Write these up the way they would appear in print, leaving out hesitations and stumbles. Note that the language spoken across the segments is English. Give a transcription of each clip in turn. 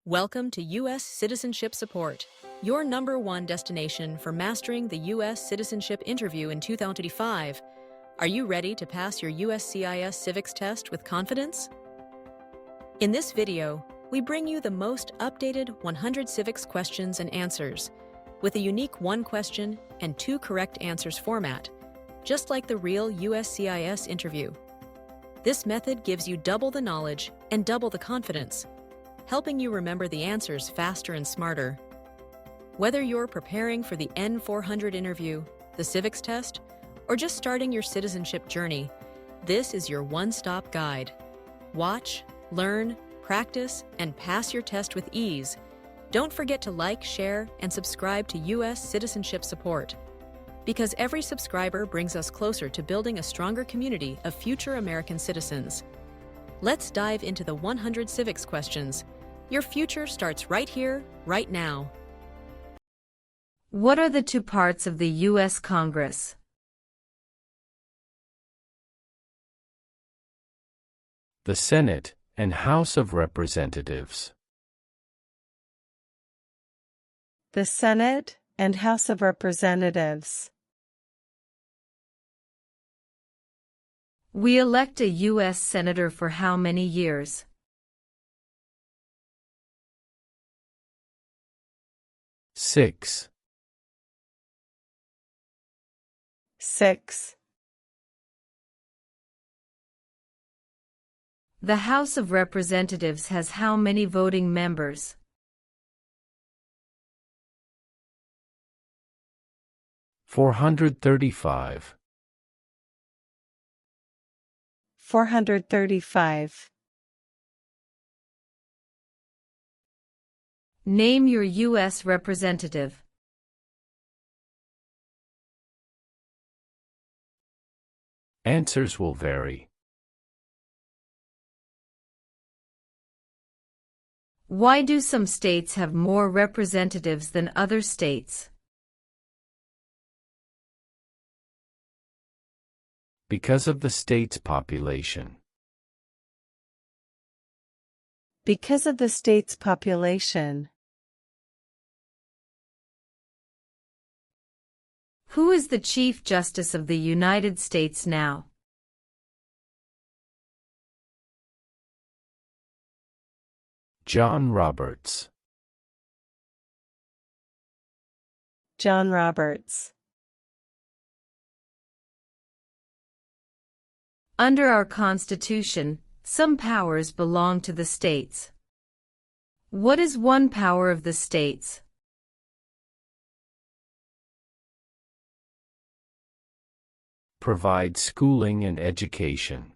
Welcome to U.S. Citizenship Support, your #1 destination for mastering the U.S. Citizenship interview in 2025. Are you ready to pass your USCIS Civics Test with confidence? In this video, we bring you the most updated 100 Civics Questions and Answers, with a unique 1 question and 2 correct answers format, just like the real USCIS interview. This method gives you double the knowledge and double the confidence, helping you remember the answers faster and smarter. Whether you're preparing for the N400 interview, the Civics Test, or just starting your citizenship journey, this is your one-stop guide. Watch, learn, practice, and pass your test with ease. Don't forget to like, share, and subscribe to U.S. Citizenship Support, because every subscriber brings us closer to building a stronger community of future American citizens. Let's dive into the 100 civics questions. Your future starts right here, right now. What are the 2 parts of the U.S. Congress? The Senate and House of Representatives. The Senate and House of Representatives. We elect a U.S. Senator for how many years? Six. 6. The House of Representatives has how many voting members? 435. 435. Name your U.S. representative. Answers will vary. Why do some states have more representatives than other states? Because of the state's population. Because of the state's population. Who is the Chief Justice of the United States now? John Roberts. John Roberts. Under our Constitution, some powers belong to the states. What is one power of the states? Provide schooling and education.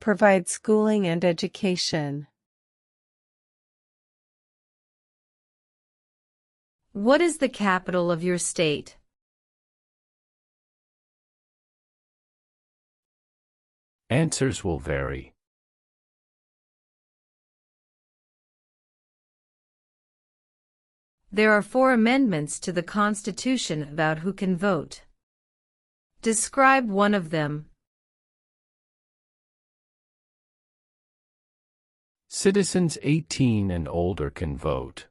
Provide schooling and education. What is the capital of your state? Answers will vary. There are 4 amendments to the Constitution about who can vote. Describe one of them. Citizens 18 and older can vote.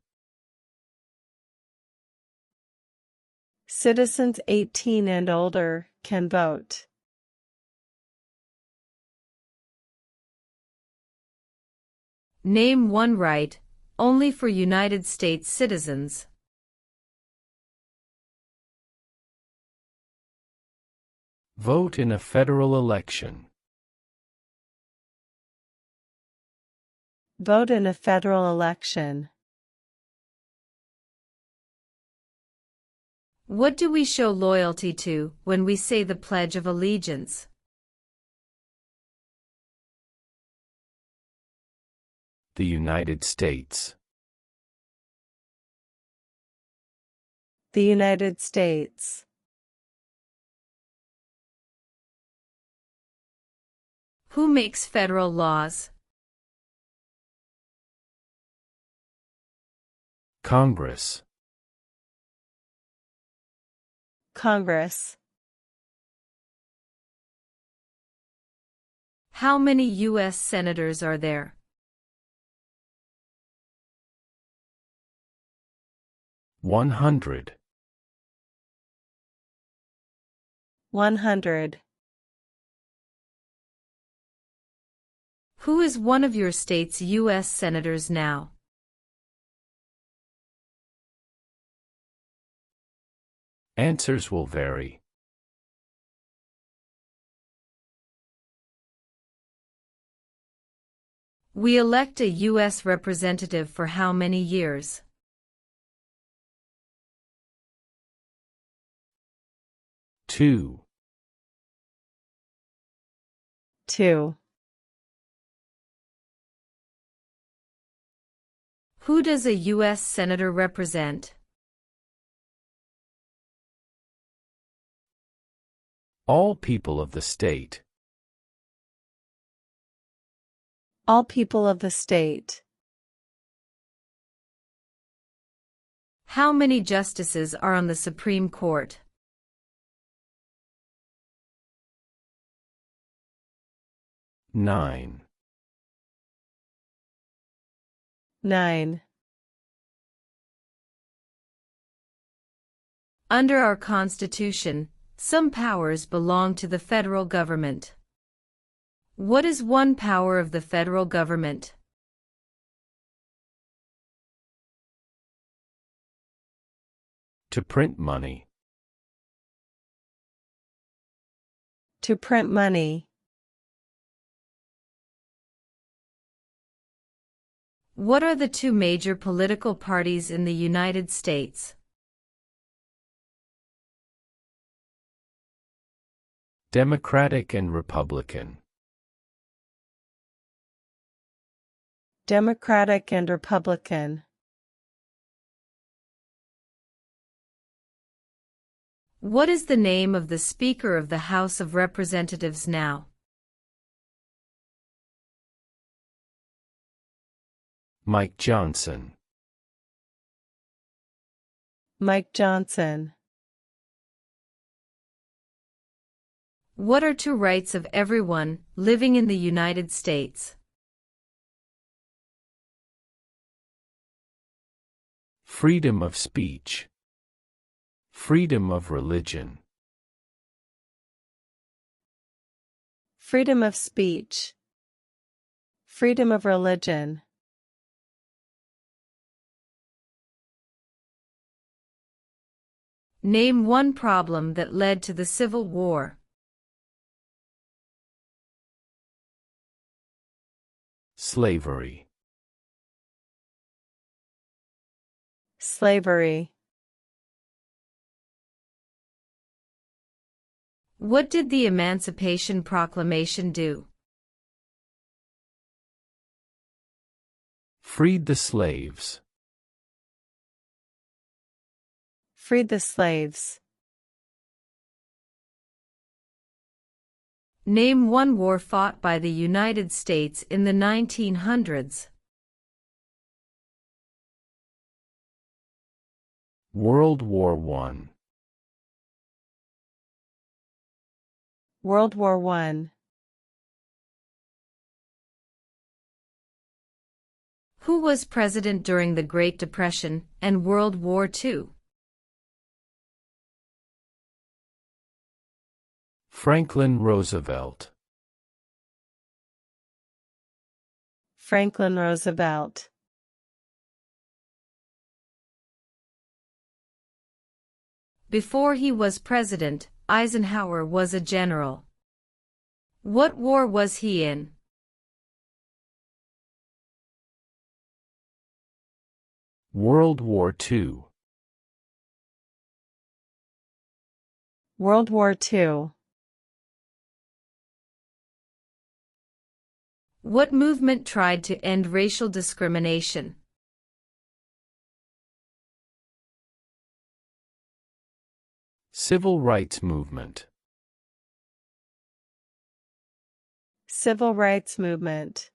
Citizens 18 and older can vote. Name one right, only for United States citizens. Vote in a federal election. Vote in a federal election. What do we show loyalty to when we say the Pledge of Allegiance? The United States. The United States. Who makes federal laws? Congress. Congress. How many U.S. senators are there? 100. 100. Who is one of your state's U.S. senators now? Answers will vary. We elect a U.S. representative for how many years? 2. 2. Who does a U.S. senator represent? All people of the state. All people of the state. How many justices are on the Supreme Court? 9. 9. Under our Constitution, some powers belong to the federal government. What is one power of the federal government? To print money. To print money. What are the two major political parties in the United States? Democratic and Republican. Democratic and Republican. What is the name of the Speaker of the House of Representatives now? Mike Johnson. Mike Johnson. What are two rights of everyone living in the United States? Freedom of speech. Freedom of religion. Freedom of speech. Freedom of religion. Name one problem that led to the Civil War. Slavery. Slavery. What did the Emancipation Proclamation do? Freed the slaves. Freed the slaves. Name one war fought by the United States in the 1900s. World War I. World War I. Who was president during the Great Depression and World War II? Franklin Roosevelt. Franklin Roosevelt. Before he was president, Eisenhower was a general. What war was he in? World War II. World War II. What movement tried to end racial discrimination? Civil rights movement. Civil rights movement.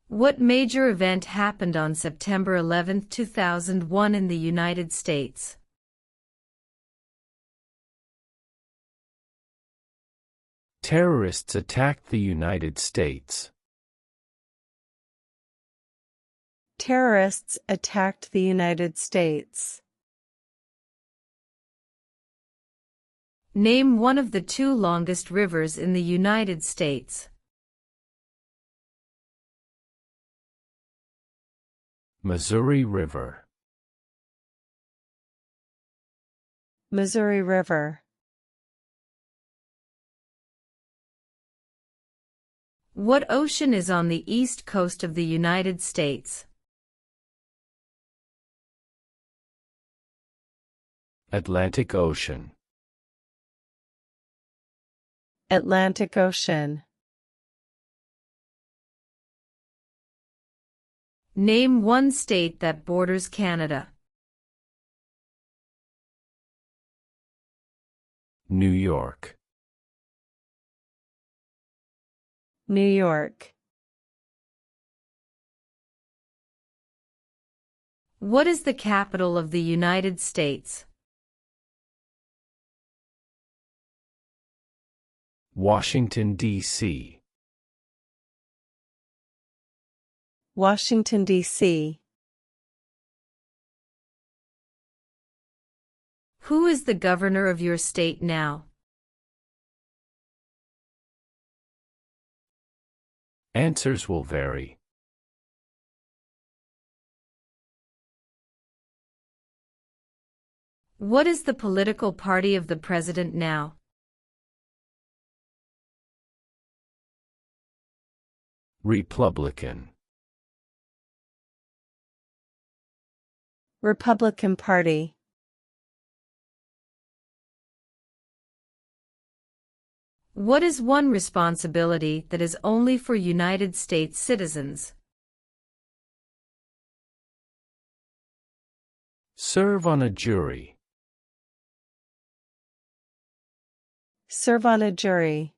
What major event happened on September 11, 2001 in the United States? Terrorists attacked the United States. Terrorists attacked the United States. Name one of the 2 longest rivers in the United States. Missouri River. Missouri River. What ocean is on the east coast of the United States? Atlantic Ocean. Atlantic Ocean. Name one state that borders Canada. New York. New York. What is the capital of the United States? Washington, D.C. Washington, D.C. Who is the governor of your state now? Answers will vary. What is the political party of the president now? Republican. Republican Party. What is one responsibility that is only for United States citizens? Serve on a jury. Serve on a jury.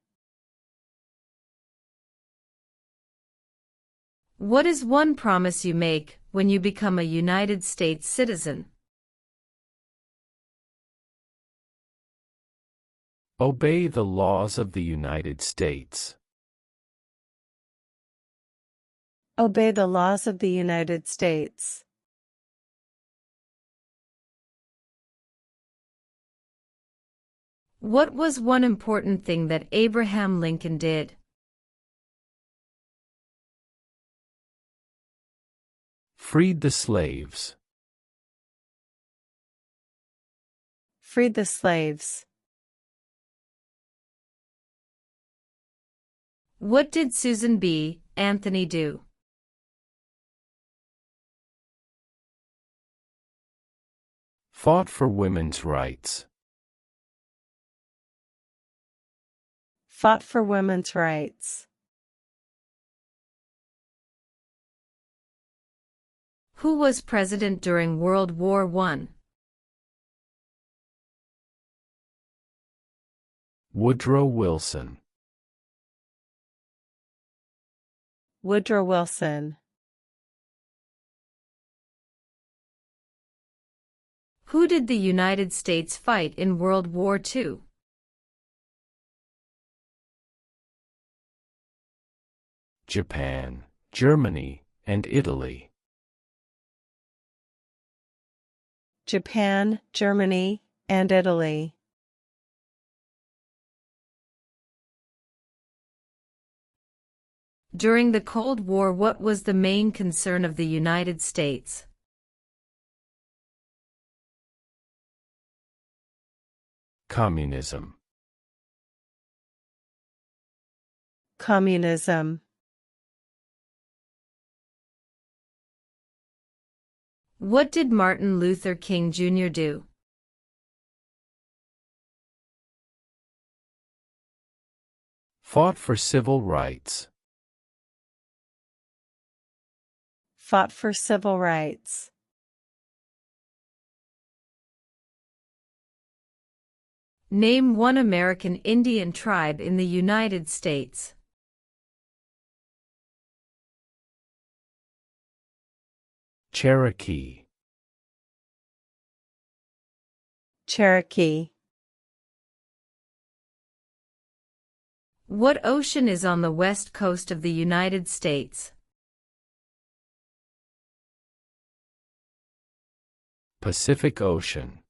What is one promise you make when you become a United States citizen? Obey the laws of the United States. Obey the laws of the United States. What was one important thing that Abraham Lincoln did? Freed the slaves. Freed the slaves. What did Susan B. Anthony do? Fought for women's rights. Fought for women's rights. Who was president during World War I? Woodrow Wilson. Woodrow Wilson. Who did the United States fight in World War II? Japan, Germany, and Italy. Japan, Germany, and Italy. During the Cold War, what was the main concern of the United States? Communism. Communism. What did Martin Luther King Jr. do? Fought for civil rights. Fought for civil rights. Name one American Indian tribe in the United States. Cherokee. Cherokee. What ocean is on the west coast of the United States? Pacific Ocean.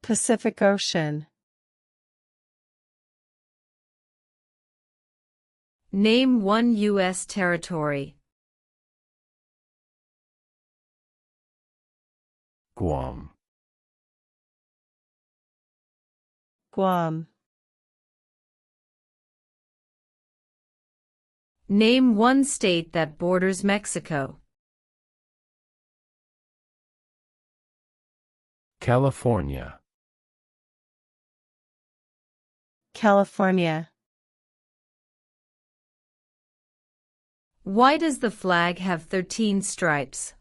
Pacific Ocean. Name one U.S. territory. Guam. Guam. Name one state that borders Mexico. California. California. Why does the flag have 13 stripes?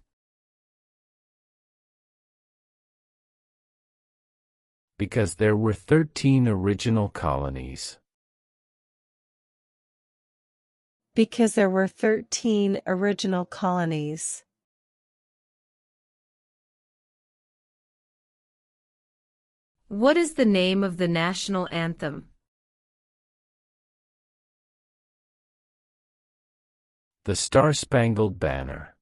Because there were 13 original colonies. Because there were 13 original colonies. What is the name of the national anthem? The Star-Spangled Banner.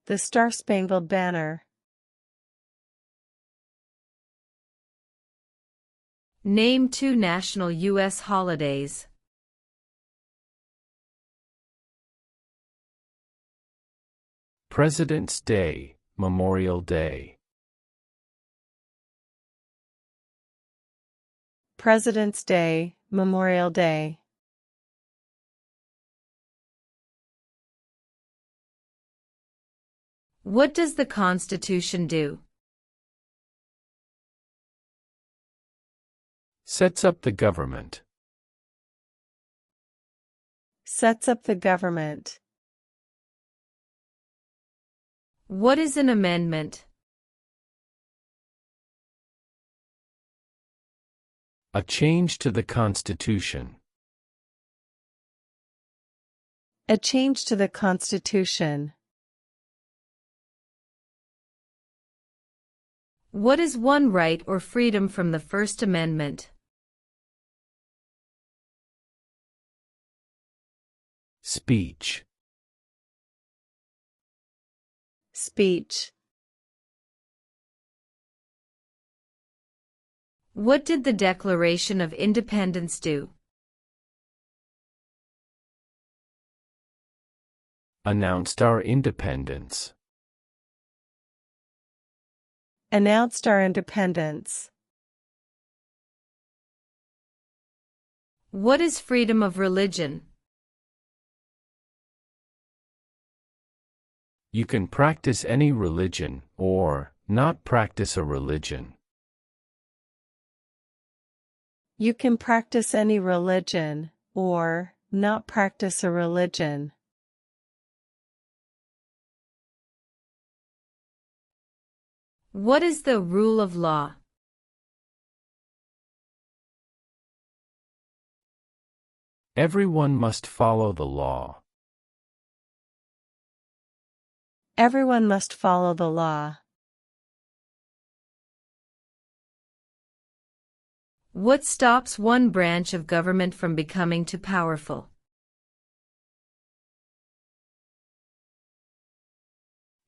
The Star-Spangled Banner. Name two national U.S. holidays. President's Day, Memorial Day. President's Day, Memorial Day. What does the Constitution do? Sets up the government. Sets up the government. What is an amendment? A change to the Constitution. A change to the Constitution. What is one right or freedom from the First Amendment? Speech. Speech. What did the Declaration of Independence do? Announced our independence. Announced our independence. What is freedom of religion? You can practice any religion, or not practice a religion. You can practice any religion, or not practice a religion. What is the rule of law? Everyone must follow the law. Everyone must follow the law. What stops one branch of government from becoming too powerful?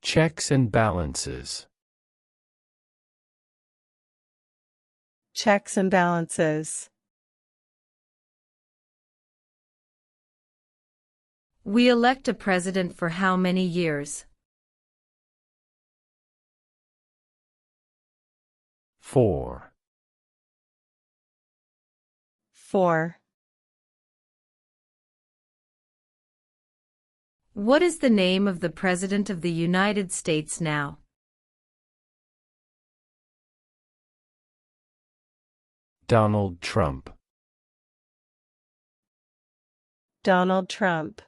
Checks and balances. Checks and balances. We elect a president for how many years? 4. 4. What is the name of the President of the United States now? Donald Trump. Donald Trump.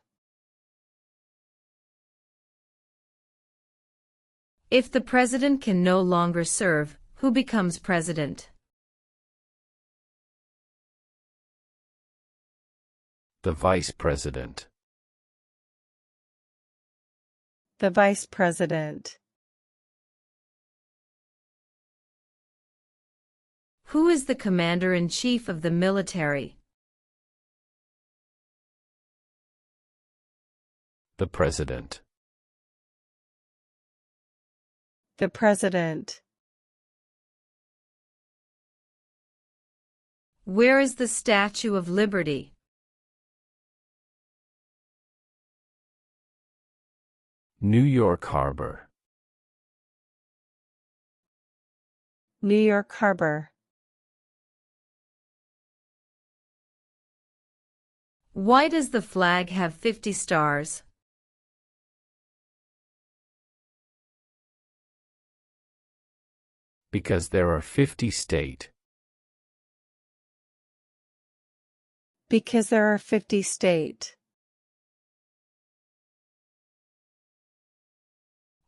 If the president can no longer serve, who becomes president? The Vice President. The Vice President. Who is the commander-in-chief of the military? The President. The President. Where is the Statue of Liberty? New York Harbor. New York Harbor. Why does the flag have 50 stars? Because there are 50 state. Because there are 50 state.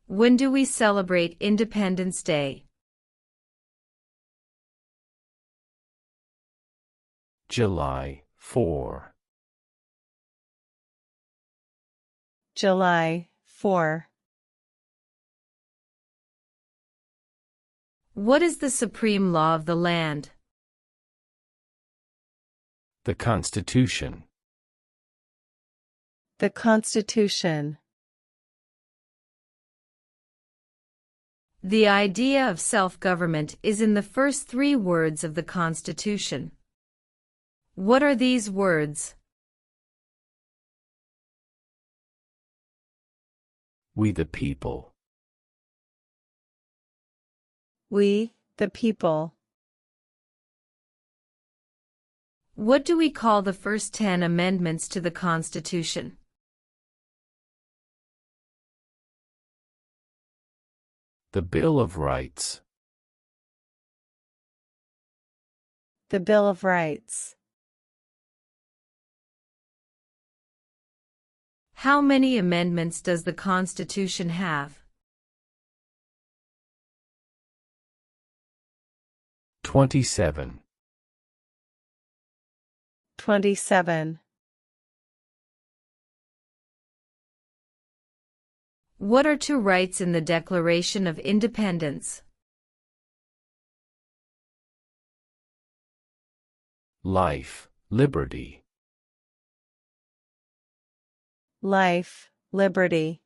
When do we celebrate Independence Day? July 4. July 4. What is the supreme law of the land? The Constitution. The Constitution. The idea of self-government is in the first 3 words of the Constitution. What are these words? We the people. We, the people. What do we call the first 10 amendments to the Constitution? The Bill of Rights. The Bill of Rights. How many amendments does the Constitution have? 27. 27. What are 2 rights in the Declaration of Independence? Life, liberty. Life, liberty.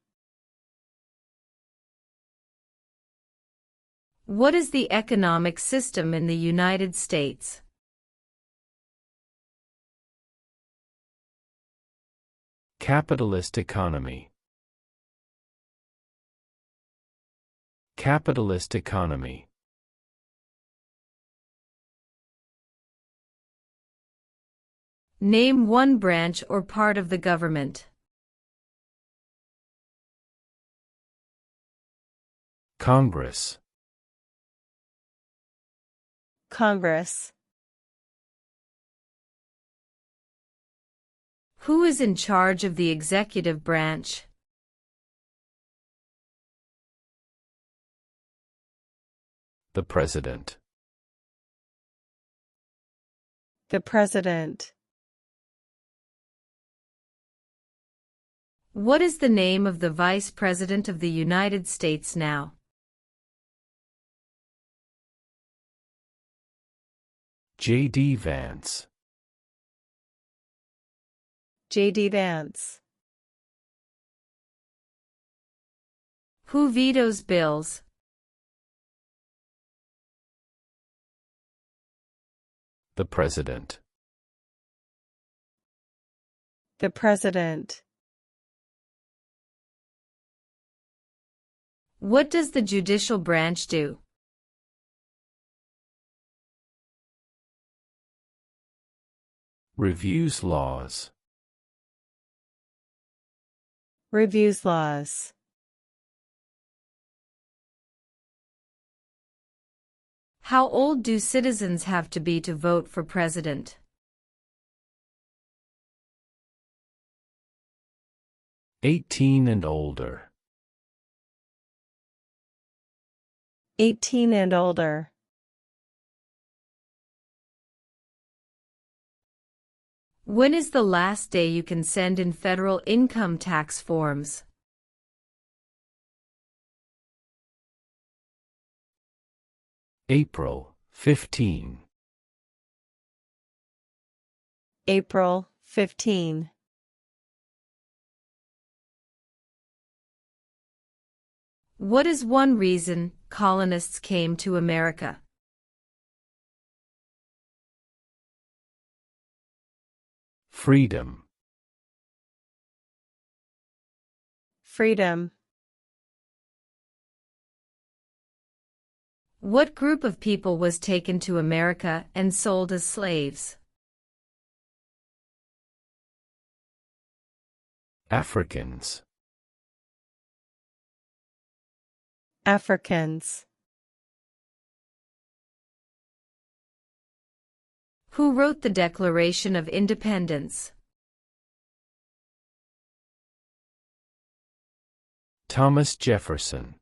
What is the economic system in the United States? Capitalist economy. Capitalist economy. Name one branch or part of the government. Congress. Congress. Who is in charge of the executive branch? The President. The President. What is the name of the Vice President of the United States now? J.D. Vance. J.D. Vance. Who vetoes bills? The President. The President. What does the judicial branch do? Reviews laws. Reviews laws. How old do citizens have to be to vote for president? 18 and older. 18 and older. When is the last day you can send in federal income tax forms? April 15. April 15. What is one reason colonists came to America? Freedom. Freedom. What group of people was taken to America and sold as slaves? Africans. Africans. Who wrote the Declaration of Independence? Thomas Jefferson.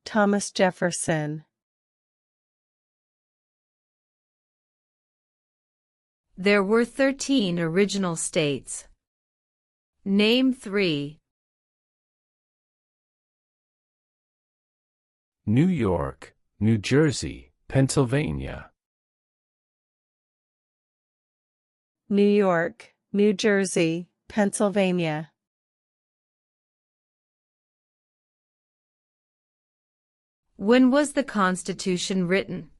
Thomas Jefferson. There were 13 original states. Name 3. New York, New Jersey, Pennsylvania. New York, New Jersey, Pennsylvania. When was the Constitution written?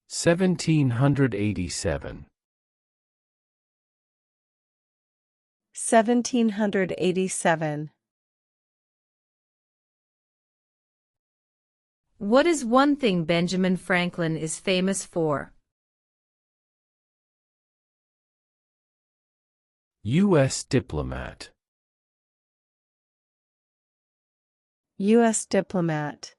1787. 1787. What is one thing Benjamin Franklin is famous for? U.S. diplomat. U.S. diplomat.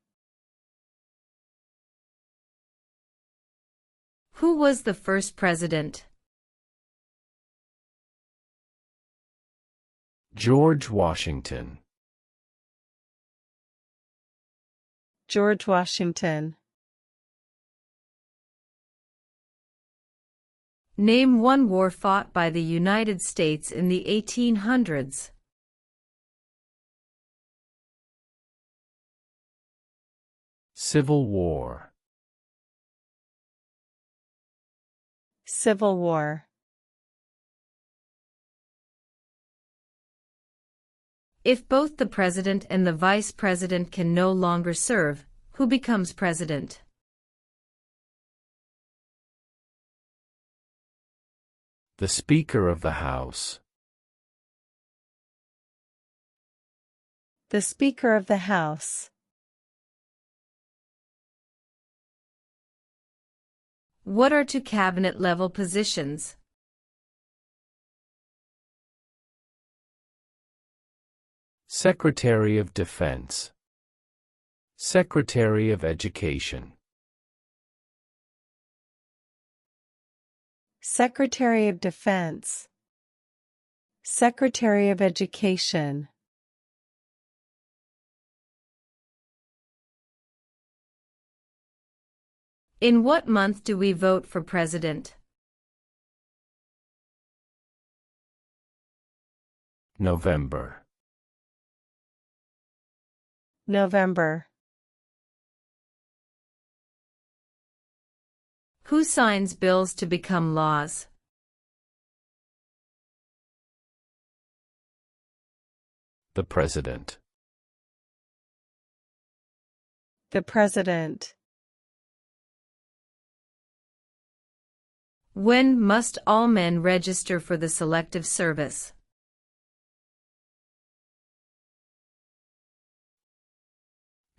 Who was the first president? George Washington. George Washington. Name one war fought by the United States in the 1800s. Civil War. Civil War. If both the president and the vice president can no longer serve, who becomes president? The Speaker of the House. The Speaker of the House. What are two cabinet-level positions? Secretary of Defense. Secretary of Education. Secretary of Defense. Secretary of Education. In what month do we vote for president? November. November. Who signs bills to become laws? The President. The President. When must all men register for the Selective Service?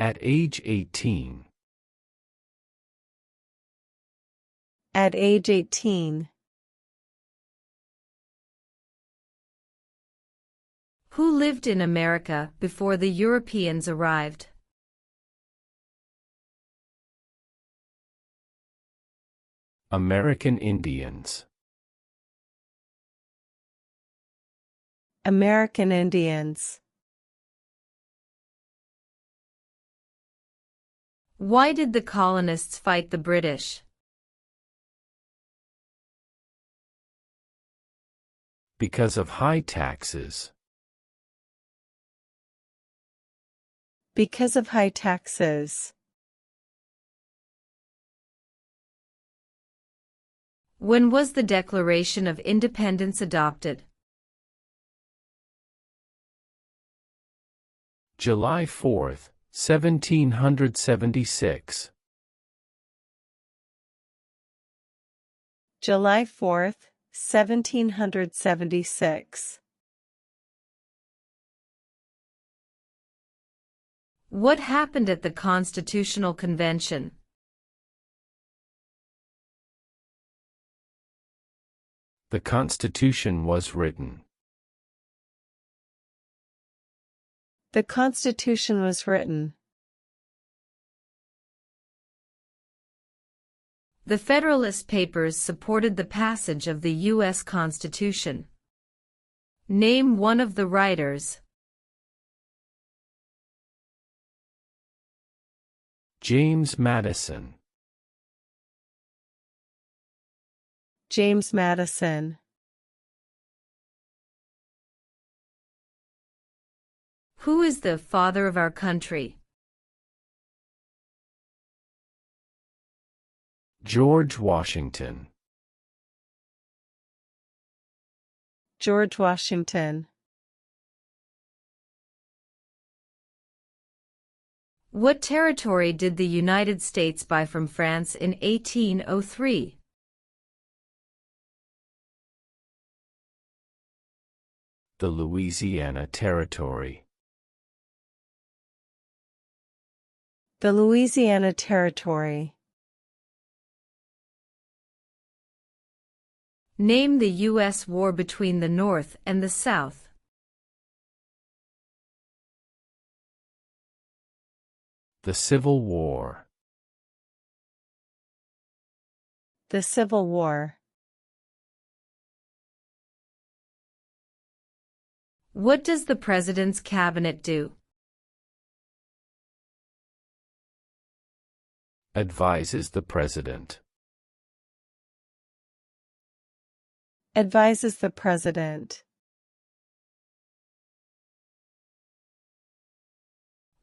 At age 18. At age 18. Who lived in America before the Europeans arrived? American Indians. American Indians. Why did the colonists fight the British? Because of high taxes. Because of high taxes. When was the Declaration of Independence adopted? July 4, 1776. July 4th, 1776. What happened at the Constitutional Convention? The Constitution was written. The Constitution was written. The Federalist Papers supported the passage of the U.S. Constitution. Name one of the writers. James Madison. James Madison. Who is the father of our country? George Washington. George Washington. What territory did the United States buy from France in 1803? The Louisiana Territory. The Louisiana Territory. Name the U.S. war between the North and the South. The Civil War. The Civil War. What does the President's cabinet do? Advises the President. Advises the President.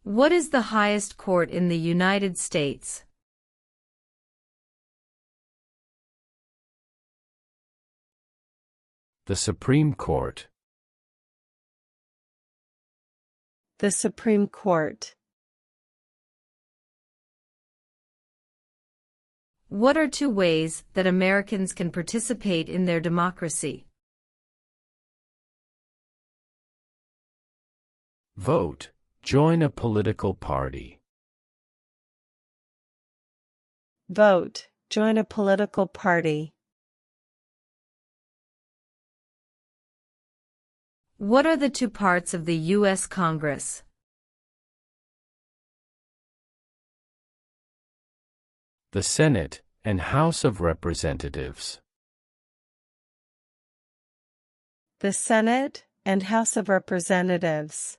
What is the highest court in the United States? The Supreme Court. The Supreme Court. What are two ways that Americans can participate in their democracy? Vote. Join a political party. Vote. Join a political party. What are the two parts of the U.S. Congress? The Senate and House of Representatives. The Senate and House of Representatives.